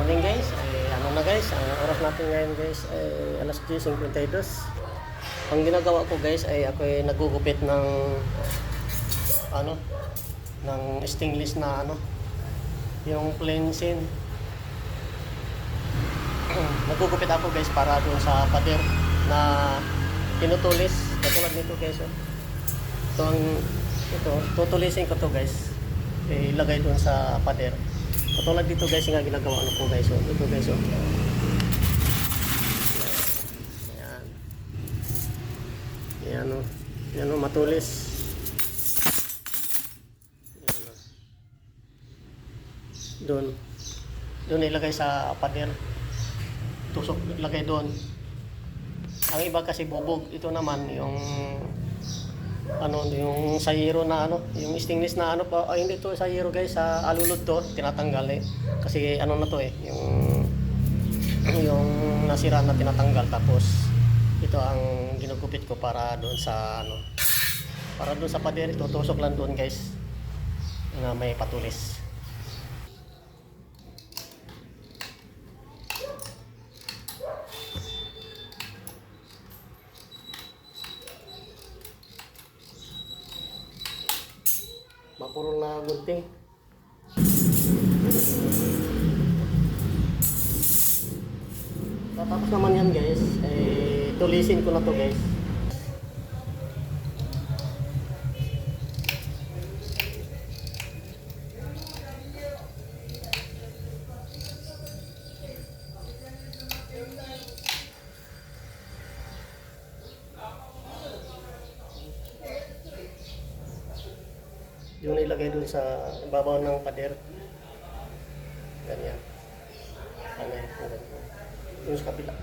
morning guys. Ano na guys, ang oras natin ngayon guys ay alas 10:52. Ang ginagawa ko guys ay ako ay nagugupit ng ano, ng stainless na ano, yung plain sin. Nagugupit ako guys para doon sa pader na tinutulis. Katulad nito guys. Oh. Ito, tutulisin ko to guys. Ilagay doon sa pader. Katulad dito guys, nga ginagawa ano ko guys. Oh. Ito guys. Oh. Ayan. Ayan o. Ayan o, matulis. Ayan o. Doon ilagay sa pader. Tusok, ilagay doon. Ang iba kasi bubog. Ito naman yung ano, yung sayero na ano, yung stainless na ano pa, ay hindi to sayero guys, sa alulod to, tinatanggal eh. Kasi ano na to eh, yung nasira na tinatanggal, tapos ito ang ginugupit ko para doon sa ano, para doon sa pader, tutusok lang doon guys na may patulis. Mapuro na gunting. Tapos naman yan guys, tulisin ko na to guys. Yung ilagay dun sa babaw ng pader. Ganyan. Ano yun? Yung sa kabila.